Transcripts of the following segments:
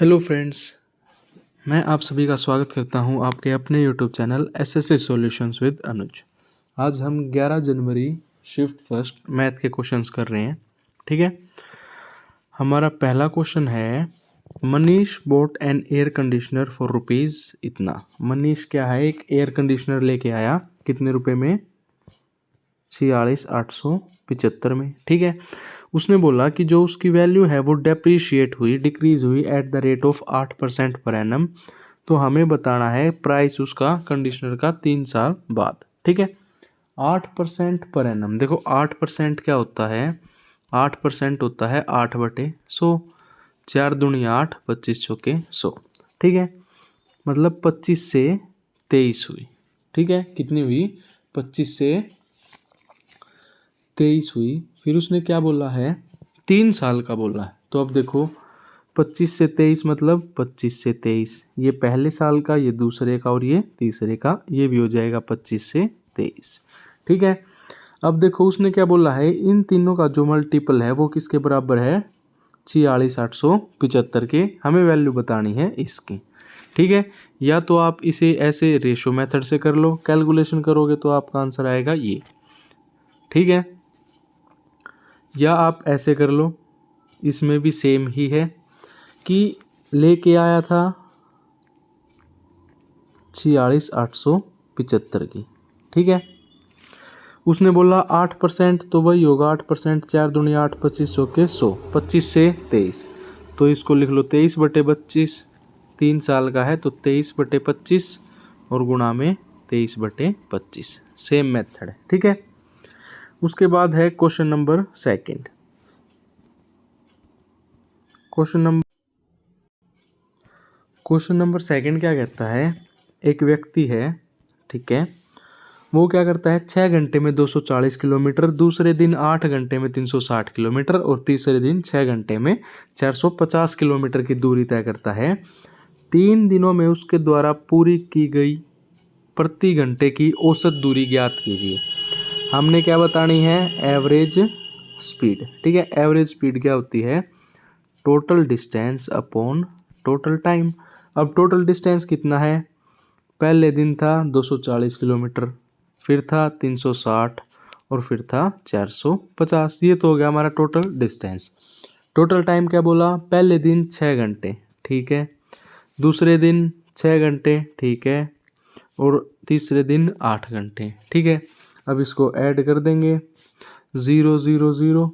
Hello friends, मैं आप सभी का स्वागत करता हूं आपके अपने YouTube channel SSC solutions with Anuj. आज हम 11 जनवरी शिफ्ट फर्स्ट मैथ के क्वेश्चंस कर रहे हैं। ठीक है, हमारा पहला क्वेश्चन है Manish bought an air conditioner for rupees इतना। मनीष क्या है, एक एयर कंडीशनर लेके आया, कितने रुपए में? 46,875 में। ठीक है, उसने बोला कि जो उसकी वैल्यू है वो डेप्रीशिएट हुई, डिक्रीज हुई at the rate of 8% per annum. तो हमें बताना है प्राइस उसका कंडीशनर का 3 साल बाद। ठीक है, 8% पर एनम। देखो 8% क्या होता है? 8% होता है 8/100। 4 दूनी 8, 25 चौके 100। ठीक है, मतलब 25 से 23 हुई। ठीक है, कितनी हुई? 25 से 23 हुई। फिर उसने क्या बोला है? 3 साल का बोला है। तो अब देखो 25 से 23 मतलब 25 से 23, ये पहले साल का, ये दूसरे का और ये तीसरे का, ये भी हो जाएगा 25 से 23। ठीक है, अब देखो उसने क्या बोला है, इन तीनों का जो मल्टीपल है वो किसके बराबर है? 46,875 के। हमें वैल्यू बतानी है इसकी। ठीक है, या तो आप इसे ऐसे रेशो मेथड से कर लो, कैलकुलेशन करोगे तो आपका आंसर आएगा ये। ठीक है, या आप ऐसे कर लो, इसमें भी सेम ही है कि लेके आया था 46,875 की। ठीक है, उसने बोला 8%, तो वही होगा 8%। 4 दूनी 8, 25 चौके 100, 25 से 23। तो इसको लिख लो 23/25। 3 साल का है तो 23/25 और गुणा में 23/25। सेम मेथड है। ठीक है, उसके बाद है question number second. Question number second क्या कहता है, एक व्यक्ति है, ठीक है, वो क्या करता है 6 घंटे में 240 किलोमीटर, दूसरे दिन 8 घंटे में 360 किलोमीटर और तीसरे दिन 6 घंटे में 450 किलोमीटर की दूरी तय करता है। 3 दिनों में उसके द्वारा पूरी की गई प्रति घंटे की औसत दूरी ज्ञात कीजिए। हमने क्या बतानी है? Average speed. ठीक है, एवरेज स्पीड क्या होती है? Total distance upon total time. अब टोटल डिस्टेंस कितना है? पहले दिन था 240 किलोमीटर, फिर था 360 और फिर था 450। ये तो हो गया हमारा टोटल डिस्टेंस। टोटल टाइम क्या बोला? पहले दिन 6 घंटे, ठीक है, दूसरे दिन 6 घंटे, ठीक है, और तीसरे दिन 8 घंटे। ठीक है, अब इसको ऐड कर देंगे, 0 0 0।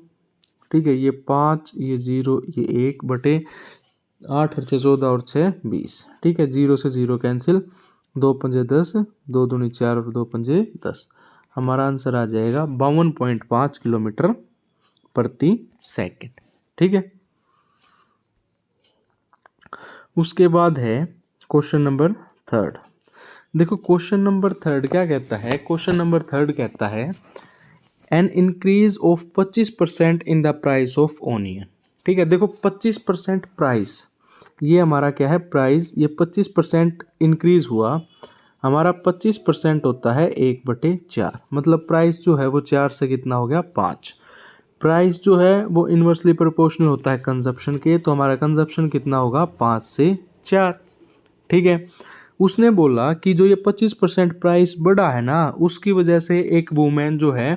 ठीक है, ये 5, ये 0, ये 1/8 और 6 14 और 6 20। ठीक है, 0 से 0 कैंसिल, 2 पंजे 10, 2 दूनी 4 और 2 पंजे 10। हमारा आंसर आ जाएगा 52.5 किलोमीटर प्रति सेकंड। ठीक है, उसके बाद है क्वेश्चन नंबर थर्ड। देखो क्वेश्चन नंबर थर्ड क्या कहता है? क्वेश्चन नंबर थर्ड कहता है an increase of 25% in the price of onion. ठीक है, देखो 25% प्राइस, ये हमारा क्या है? प्राइस। ये 25% इंक्रीज हुआ। हमारा 25% होता है 1/4, मतलब प्राइस जो है वो 4 से कितना हो गया? 5। प्राइस जो है वो इन्वर्सली प्रोपोर्शनल होता है कंजप्शन के, तो हमारा कंजप्शन कितना होगा? 5 से 4। ठीक है, उसने बोला कि जो ये 25% प्राइस बढ़ा है ना, उसकी वजह से एक वूमेन जो है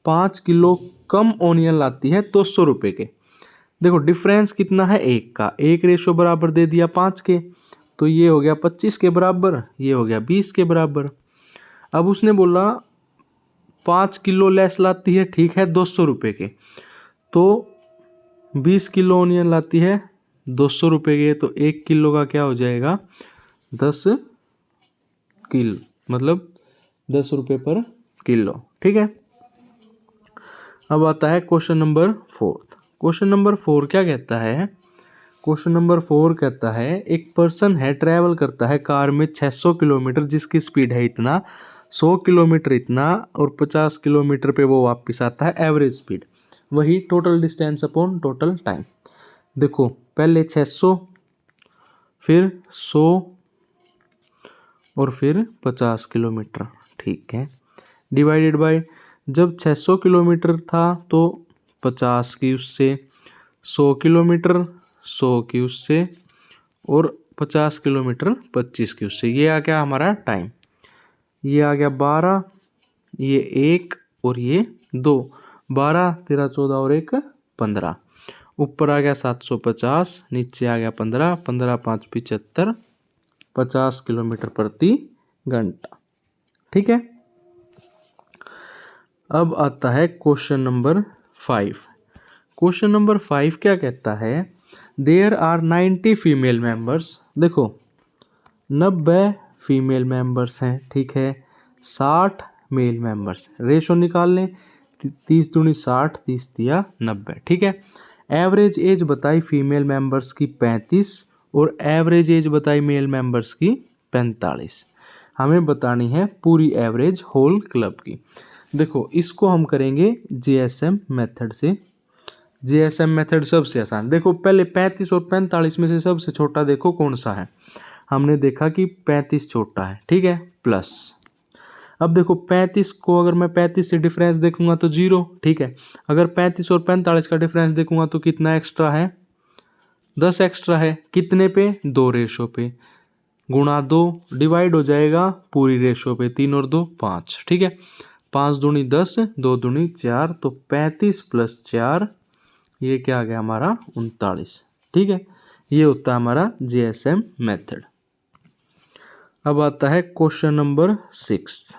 5 किलो कम ओनियन लाती है 200 रुपये के। देखो डिफरेंस कितना है? 1 का। 1 रेशो बराबर दे दिया 5 के, तो ये हो गया 25 के बराबर, ये हो गया 20 के बराबर। अब उसने बोला 5 किलो लेस लाती है, ठीक है, 200 रुपये के, तो 20 किलो ओनियन लाती है 200 रुपये के, तो 1 किलो का क्या हो जाएगा? 10 किलो, मतलब 10 रुपये पर किलो। ठीक है, अब आता है question number fourth. Question number 4 क्या कहता है? क्वेश्चन नंबर 4 कहता है एक पर्सन है, ट्रैवल करता है कार में 600 किलोमीटर, जिसकी स्पीड है इतना, 100 किलोमीटर इतना और 50 किलोमीटर पे वो वापस आता है, एवरेज स्पीड। वही total distance upon total time. देखो पहले 600, फिर 100 और फिर 50 किलोमीटर। ठीक है, डिवाइडेड बाय, जब 600 किलोमीटर था तो 50 की उससे, 100 किलोमीटर 100 की उससे और 50 किलोमीटर 25 की उससे। ये आ गया हमारा टाइम, ये आ गया 12, ये 1 और ये 2, 12 13 14 और 1 15। ऊपर आ गया 750, नीचे आ गया 15, 15 5 75, 50 किलोमीटर प्रति घंटा। ठीक है। अब आता है क्वेश्चन नंबर 5। क्वेश्चन नंबर 5 क्या कहता है, देयर आर 90 फीमेल मेंबर्स। देखो 90 फीमेल मेंबर्स हैं, ठीक है, 60 मेल मेंबर्स। रेशो निकाल लें, 30 दूनी 60, 30 दिया 90, ठीक है। एवरेज एज बताई फीमेल मेंबर्स की 35 और एवरेज एज बताई मेल मेंबर्स की 45। हमें बतानी है पूरी एवरेज होल क्लब की। देखो इसको हम करेंगे जीएसएम मेथड से। जीएसएम मेथड सबसे आसान। देखो पहले 35 और 45 में से सबसे छोटा देखो कौन सा है। हमने देखा कि 35 छोटा है, ठीक है, प्लस। अब देखो 35 को अगर मैं 35 से डिफरेंस देखूंगा तो 0, ठीक है। अगर 35 और 45 का डिफरेंस देखूंगा तो कितना एक्स्ट्रा है, 10 एक्स्ट्रा है। कितने पे, 2 रेशो पे, गुणा 2 डिवाइड हो जाएगा पूरी रेशो पे, 3 और 2 5, ठीक है। 5 दूनी 10, 2 दूनी 4, तो 35 प्लस 4, ये क्या आ गया हमारा 39, ठीक है। ये होता है हमारा जीएसएम मेथड। अब आता है क्वेश्चन नंबर 6।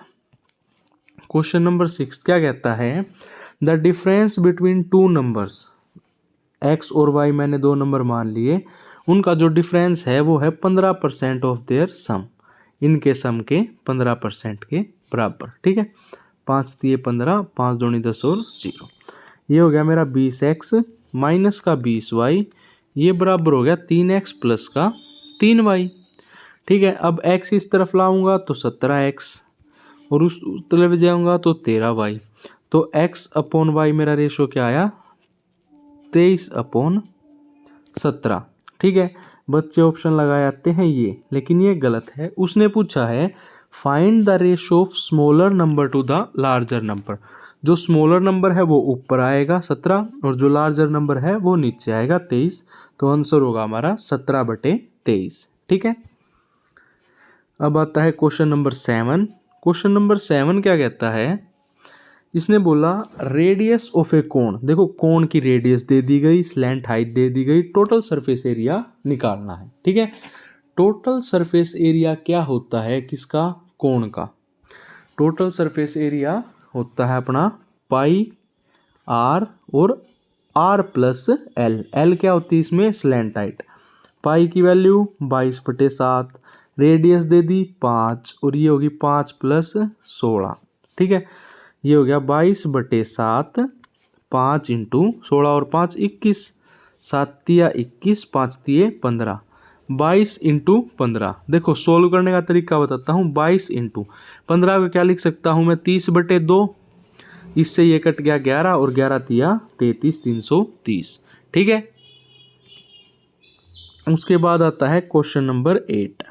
क्वेश्चन नंबर 6 क्या कहता है, the difference between two numbers, x और वाई मैंने 2 नंबर मान लिए, उनका जो डिफरेंस है वो है 15% ऑफ देयर सम, इनके सम के 15% के बराबर, ठीक है। 5 दिए 15, 5 दूनी 10 और 0, ये हो गया मेरा 20x माइनस का 20y, ये बराबर हो गया 3x प्लस का 3y, ठीक है। अब x इस तरफ लाऊंगा तो 17x और उस तरफ जाऊंगा तो 13y, तो x अपॉन y मेरा रेशो क्या आया, 23/17, ठीक है। बच्चे ऑप्शन लगाए आते हैं ये, लेकिन ये गलत है। उसने पूछा है find the ratio of smaller number two the larger number. जो स्मॉलर नंबर है वो ऊपर आएगा 17 और जो लार्जर नंबर है वो नीचे आएगा 23, तो आंसर होगा हमारा 17/23, ठीक है। अब आता है क्वेश्चन नंबर 7। क्वेश्चन नंबर 7 क्या कहता है, इसने बोला रेडियस ऑफ ए कोन। देखो कोन की रेडियस दे दी गई, स्लैंट हाइट दे दी गई, टोटल सरफेस एरिया निकालना है, ठीक है। टोटल सरफेस एरिया क्या होता है किसका, कोन का। टोटल सरफेस एरिया होता है अपना पाई आर और आर प्लस एल। एल क्या होती है इसमें, स्लैंट हाइट। पाई की वैल्यू 22/7, रेडियस दे दी 5 और ये होगी 5 प्लस 16, ठीक है। ये हो गया 22/7, 5 इंटू 16 और 5 21, 7 तिया 21, 5 तिये 15, 22 इंटू 15। देखो सोल्व करने का तरीका बताता हूँ। 22 इंटू 15 को क्या लिख सकता हूँ मैं, 30/2, इससे ये कट गया 11 और 11 तिया 33, 330, ठीक है। उसके बाद आता है क्वेश्चन नंबर 8।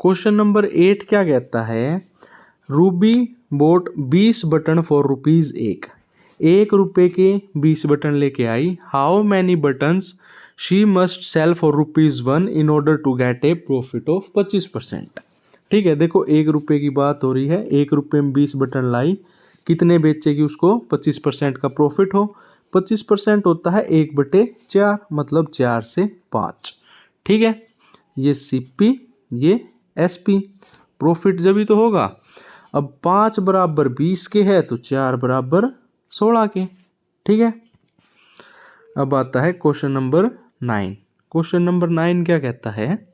क्वेश्चन नंबर 8 क्या कहता है, Ruby bought 20 button for rupees 1 रुपए के 20 बटन लेके आई। How many buttons she must sell for ₹1 in order to get a profit of 25%, ठीक है। देखो 1 रुपए की बात हो रही है, 1 रुपए में 20 बटन लाई, कितने बेचेगी उसको 25% का प्रॉफिट हो। 25% होता है 1/4, मतलब 4 से 5, ठीक है। ये सीपी, ये एसपी, प्रॉफिट जब ही तो होगा। अब 5 बराबर 20 के है तो 4 बराबर 16 के, ठीक है। अब आता है क्वेश्चन नंबर 9। क्वेश्चन नंबर 9 क्या कहता है,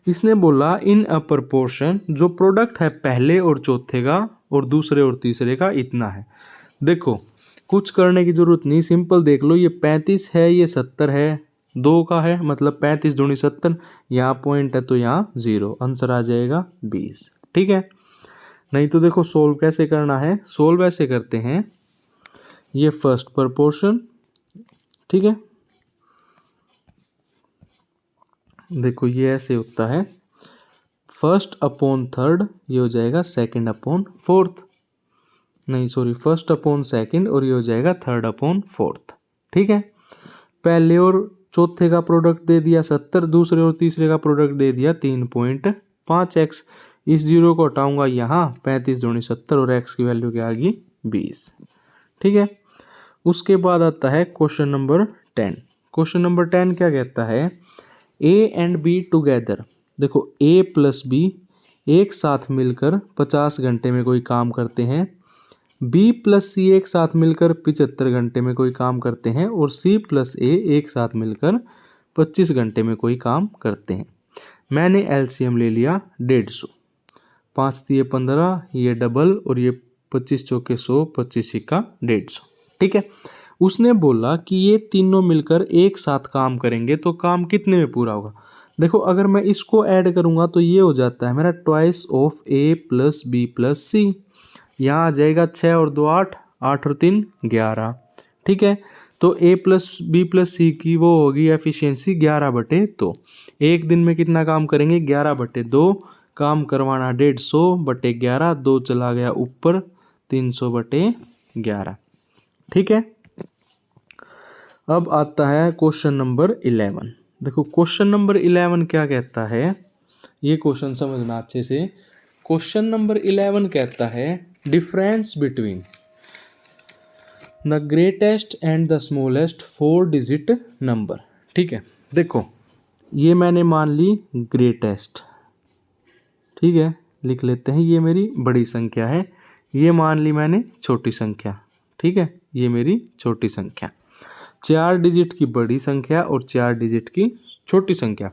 इसने बोला इन अ प्रपोर्शन, जो प्रोडक्ट है पहले और चौथे का और दूसरे और तीसरे का इतना है। देखो कुछ करने की जरूरत नहीं, सिंपल देख लो, ये 35 है, ये 70 है, 2 का है, मतलब 35 दूनी 70, यहाँ पॉइंट है तो यहाँ 0, आंसर आ जाएगा 20, ठीक है। नहीं तो देखो सोल्व कैसे करना है, सोल्व ऐसे करते हैं, ये फर्स्ट प्रपोर्शन, ठीक है। देखो ये ऐसे होता है, फर्स्ट अपॉन थर्ड, ये हो जाएगा सेकंड अपॉन फोर्थ, नहीं सॉरी फर्स्ट अपॉन सेकंड, और ये हो जाएगा थर्ड अपॉन फोर्थ, ठीक है। पहले और चौथे का प्रोडक्ट दे दिया 70, दूसरे और तीसरे का प्रोडक्ट दे दिया 3.5x। इस जीरो को हटाऊंगा यहाँ, 35 दूनी 70 और x की वैल्यू क्या आ गई 20। ठीक है। उसके बाद आता है क्वेश्चन नंबर 10। क्वेश्चन नंबर 10 क्या कहता है, ए एंड बी टुगेदर। देखो ए प्लस बी एक साथ मिलकर 50 घंटे में कोई काम करते हैं, बी प्लस सी एक साथ मिलकर 75 घंटे में कोई काम करते हैं, और सी प्लस ए एक साथ मिलकर 25 घंटे में कोई काम करते हैं। मैंने एलसीएम ले लिया 150, 5 दिए 15, ये डबल और ये 25 चौके 100, 25 का 150। ठीक है। उसने बोला कि ये तीनों मिलकर एक साथ काम करेंगे तो काम कितने में पूरा होगा। देखो अगर मैं इसको ऐड करूंगा तो ये हो जाता है मेरा twice of A plus B plus C. यहाँ आ जाएगा 6 और 2 8, 8 और 3 11। ठीक है। तो ए प्लस बी प्लस सी की वो होगी एफिशिएंसी 11/2। एक दिन में कितना काम करेंगे 11/2, काम करवाना 150/11, 2 चला गया ऊपर 300/11। ठीक है। अब आता है क्वेश्चन नंबर 11। देखो क्वेश्चन नंबर 11 क्या कहता है, ये क्वेश्चन समझना अच्छे से। क्वेश्चन नंबर 11 कहता है difference between the greatest and the smallest 4 digit number. ठीक है। देखो ये मैंने मान ली ग्रेटेस्ट, ठीक है, लिख लेते हैं, ये मेरी बड़ी संख्या है। ये मान ली मैंने छोटी संख्या, ठीक है, ये मेरी छोटी संख्या। 4 डिजिट की बड़ी संख्या और 4 डिजिट की छोटी संख्या।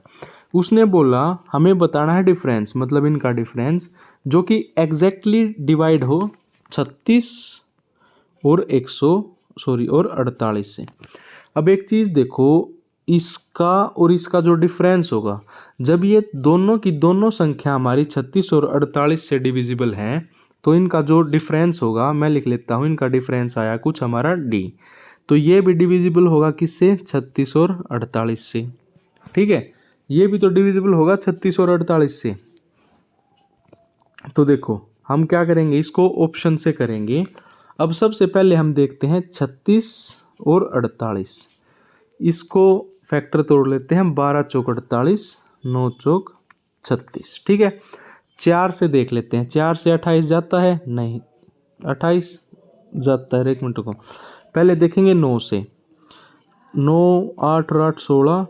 उसने बोला हमें बताना है डिफरेंस, मतलब इनका डिफरेंस जो कि एग्जैक्टली डिवाइड हो 36 और 48 से। अब एक चीज़ देखो, इसका और इसका जो डिफरेंस होगा, जब ये दोनों की दोनों संख्या हमारी 36 और 48 से डिविजिबल हैं तो इनका जो डिफरेंस होगा, मैं लिख लेता हूँ, इनका डिफरेंस आया कुछ हमारा d, तो ये भी डिविजिबल होगा किससे 36 और 48 से। ठीक है। ये भी तो डिविजिबल होगा 36 और 48 से। तो देखो हम क्या करेंगे, इसको ऑप्शन से करेंगे। अब सबसे पहले हम देखते हैं 36 और 48, इसको फैक्टर तोड़ लेते हैं। 12 चौक 48, 9 चौक 36। ठीक है। 4 से देख लेते हैं, 4 से 28 जाता है, नहीं 28 जाता है। एक मिनट को पहले देखेंगे 9 से। 9 8 और 8 16,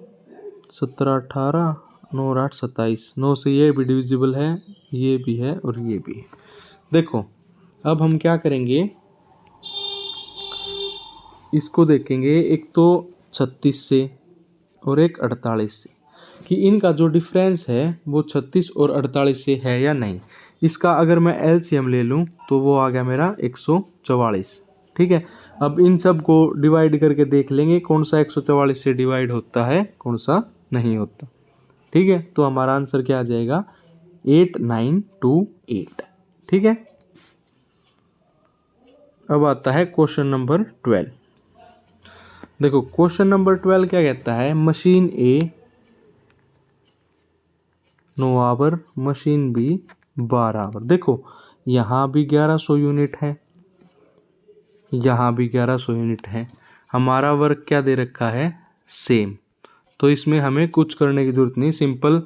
17 18, 9 और 8 27। 9 से ये भी डिविजिबल है, ये भी है और ये भी है। देखो अब हम क्या करेंगे, इसको देखेंगे, एक तो 36 से और एक 48 से, कि इनका जो डिफरेंस है वो 36 और 48 से है या नहीं। इसका अगर मैं एलसीएम ले लूँ तो वो आ गया मेरा 144। ठीक है। अब इन सब को डिवाइड करके देख लेंगे कौन सा 144 से डिवाइड होता है, कौन सा नहीं होता। ठीक है। तो हमारा आंसर क्या आ जाएगा 8928। ठीक है। अब आता है क्वेश्चन नंबर 12। देखो क्वेश्चन नंबर 12 क्या कहता है, machine A 9 hour, machine B 12 hour. देखो यहाँ भी 1100 यूनिट है, यहाँ भी 1100 यूनिट है। हमारा वर्क क्या दे रखा है, सेम, तो इसमें हमें कुछ करने की जरूरत नहीं, सिंपल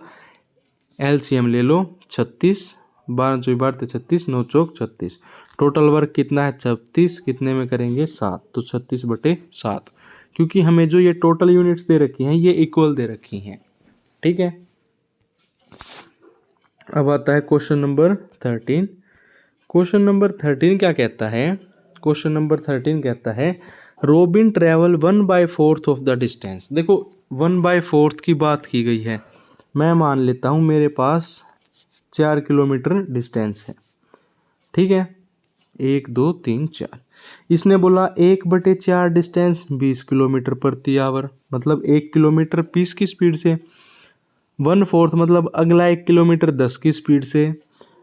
एलसीएम ले लो। 36, 12 चौक 12 36, 9 चौक 36। टोटल वर्क कितना है 36, कितने में करेंगे 7, तो 36/7, क्योंकि हमें जो ये टोटल यूनिट्स दे रखी हैं ये इक्वल दे रखी हैं। ठीक है। अब आता है क्वेश्चन नंबर 13। क्वेश्चन नंबर 13 क्या कहता है, क्वेश्चन नंबर 13 कहता है robin travel 1/4 of the distance. देखो 1/4 की बात की गई है, मैं मान लेता हूँ मेरे पास 4 किलोमीटर डिस्टेंस है। ठीक है, 1 2 3 4। इसने बोला 1/4 डिस्टेंस 20 किलोमीटर प्रति आवर, मतलब 1 किलोमीटर 20 की स्पीड से, 1/4 मतलब अगला 1 किलोमीटर 10 की स्पीड से,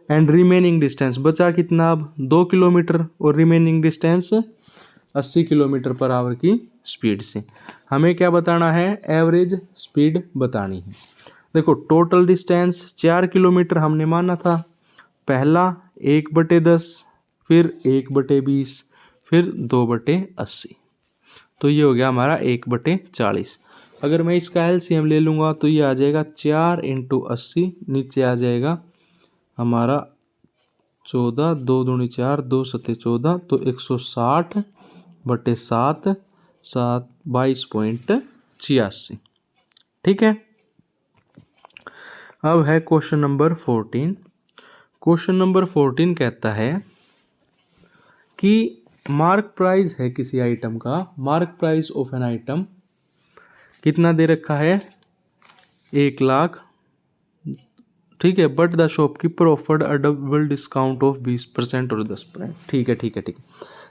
एंड रिमेनिंग डिस्टेंस बचा कितना अब 2 किलोमीटर, और remaining distance 80 kilometre per hour की स्पीड से। हमें क्या बताना है, एवरेज स्पीड बतानी है। देखो टोटल डिस्टेंस 4 किलोमीटर हमने माना था, पहला 1/10, फिर 1/20, फिर 2/80, तो ये हो गया हमारा 1/40। अगर मैं इसका एलसीएम ले लूँगा तो ये आ जाएगा 4 × 80, नीचे आ जाएगा हमारा 14, 2 दूनी 4, 2 सत्ते 14, तो 160/7, 22.86। ठीक है। अब है क्वेश्चन नंबर 14। क्वेश्चन नंबर 14 कहता है कि मार्क प्राइस है किसी आइटम का, mark price of an item कितना दे रखा है, 1,00,000। ठीक है, but the shopkeeper offered a double discount of 20% और 10%। ठीक है।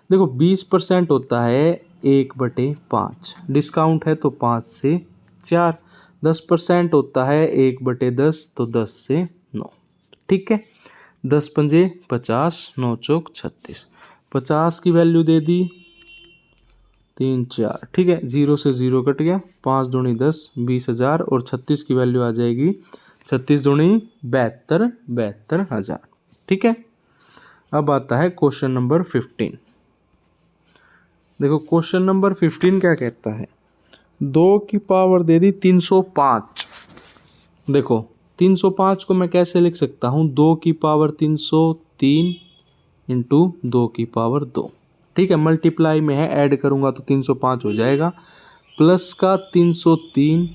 देखो 20% होता है 1/5, डिस्काउंट है तो 5 से 4, 10% होता है 1/10 तो 10 से 9। ठीक है, 10 पंजे 50, 9 चौक 36, 50 की वैल्यू दे दी 3 4। ठीक है, 0 से 0 कट गया, 5 दूनी 10, 20,000, और 36 की वैल्यू आ जाएगी 36 दूनी 72,000। ठीक है। अब आता है क्वेश्चन नंबर 15। देखो क्वेश्चन नंबर 15 क्या कहता है, 2 की पावर दे दी 305। देखो 305 को मैं कैसे लिख सकता हूँ, 2 की पावर 303 इंटू 2 की पावर 2। ठीक है, मल्टीप्लाई में है, ऐड करूँगा तो 305 हो जाएगा, प्लस का 303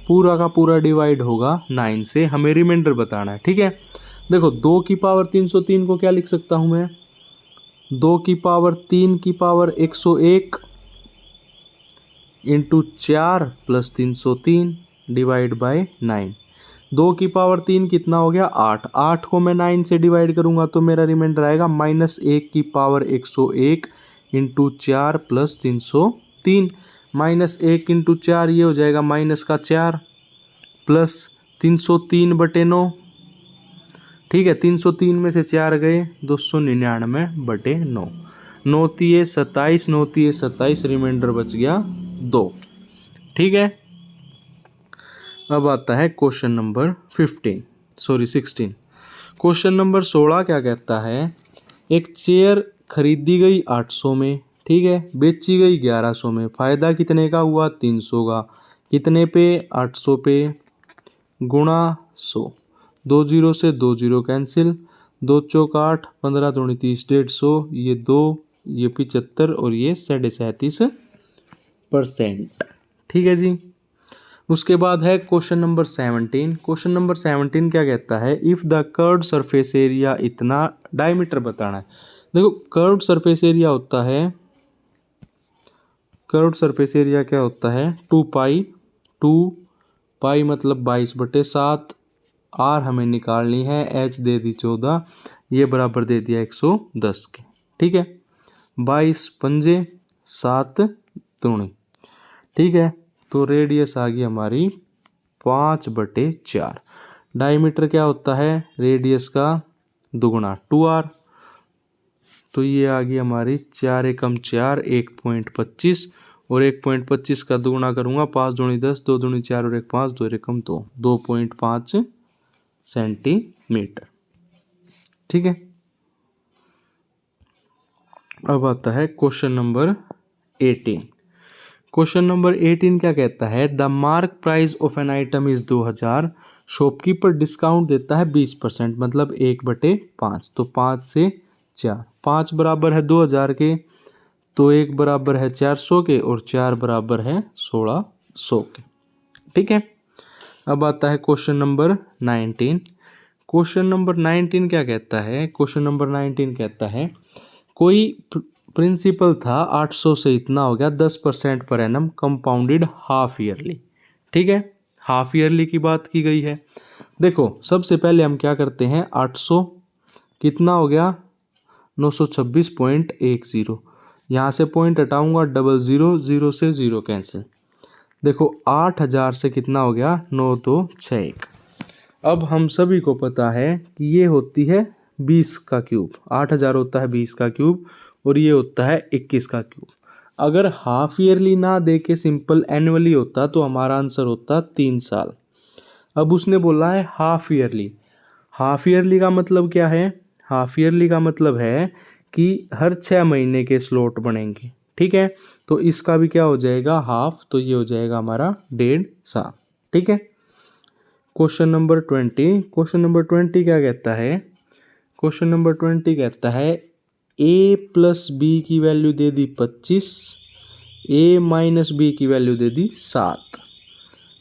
पूरा का पूरा डिवाइड होगा 9 से, हमें रिमाइंडर बताना है। ठीक है, देखो 2 की पावर 303 को क्या लिख सकता हूँ मैं, 2 की पावर 3 की power 101 into 4 plus 303 divide by 9। 2 की पावर 3 कितना हो गया, 8। 8 को मैं 9 से डिवाइड करूंगा तो मेरा रिमाइंडर आएगा -1 की पावर 101 इंटू 4 प्लस 303। -1 इंटू 4 ये हो जाएगा -4 प्लस 303/9। ठीक है, 303 में से 4 गए, 299/9। 9 तिये 27, 9 तिये 27, रिमाइंडर बच गया 2। ठीक है। अब आता है क्वेश्चन नंबर 16। क्वेश्चन नंबर 16 क्या कहता है, एक चेयर खरीदी गई 800 में, ठीक है, बेची गई 1100 में, फायदा कितने का हुआ, 300 का। कितने पे, 800 पे, गुणा 100। 2 0 से 2 0 कैंसिल, 2 चौक 8, 15 दूनी 30, 150, ये 2, ये 75 और ये 37%। ठीक है जी। उसके बाद है क्वेश्चन नंबर 17। क्वेश्चन नंबर 17 क्या कहता है, if the curved surface area इतना, डायमीटर बताना है। देखो कर्व्ड सरफेस एरिया होता है, कर्व्ड सरफेस एरिया क्या होता है, 2 पाई मतलब 22/7। आर हमें निकालनी है, एच दे दी 14, ये बराबर दे दिया 110 के। ठीक है, 22 पंजे 7 दूनी। ठीक है, तो रेडियस आ गई हमारी 5/4। डायमीटर क्या होता है, रेडियस का दुगुना 2r, तो ये आ गई हमारी 4 एकम 4, 1.25, और 1.25 का दुगुना करूँगा, 5 दूनी 10, 2 दूनी 4 और 1 5, 2 एकम 2, 2.5 सेंटीमीटर। ठीक है। अब आता है क्वेश्चन नंबर 18। क्वेश्चन नंबर 18 क्या कहता है, the mark price of an item is 2000, shopkeeper discount देता है 20%, मतलब 1/5, तो 5 से 4, 5 बराबर है 2000 के, तो 1 बराबर है 400 के, और 4 बराबर है 1600 के। ठीक है। अब आता है क्वेश्चन नंबर 19। क्वेश्चन नंबर 19 क्या कहता है, क्वेश्चन नंबर 19 कहता है, कोई प्रिंसिपल था 800 से इतना हो गया, 10% per annum compounded half yearly. ठीक है, हाफ ईयरली की बात की गई है। देखो सबसे पहले हम क्या करते हैं, 800 कितना हो गया, 926.10, यहाँ से पॉइंट हटाऊंगा, 00, 0 से 0 कैंसिल। देखो 8000 से कितना हो गया, 9261। अब हम सभी को पता है कि ये होती है 20 का क्यूब, 8000 होता है 20 का क्यूब, और ये होता है 21 का क्यूब। अगर हाफ ईयरली ना दे के सिंपल एनुअली होता तो हमारा आंसर होता 3 साल। अब उसने बोला है हाफ ईयरली। हाफ ईयरली का मतलब क्या है, हाफ ईयरली का मतलब है कि हर 6 महीने के स्लॉट बनेंगे। ठीक है, तो इसका भी क्या हो जाएगा हाफ, तो ये हो जाएगा हमारा 1.5 ठीक है। क्वेश्चन नंबर 20, क्वेश्चन नंबर 20 क्या कहता है, क्वेश्चन नंबर 20 कहता है a प्लस बी की वैल्यू दे दी 25, a माइनस बी की वैल्यू दे दी 7।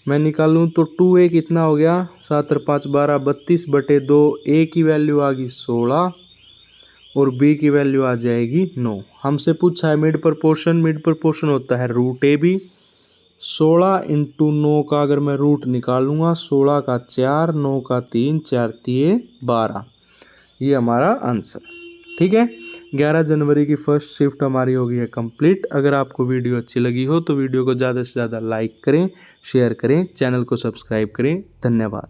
मैं निकालूं तो 2a कितना हो गया, 7 और 5 12, 32/2, a की वैल्यू आ गई 16 और b की वैल्यू आ जाएगी 9। हमसे पूछा है मिड प्रपोर्शन, मिड प्रपोर्शन होता है रूट ए बी। 16 इंटू 9 का अगर मैं रूट निकालूंगा, 16 का 4, 9 का 3, 4 3 12, ये हमारा आंसर। ठीक है, 11 जनवरी की फर्स्ट शिफ्ट हमारी हो गई है कंप्लीट। अगर आपको वीडियो अच्छी लगी हो तो वीडियो को ज़्यादा से ज़्यादा लाइक करें, शेयर करें, चैनल को सब्सक्राइब करें। धन्यवाद।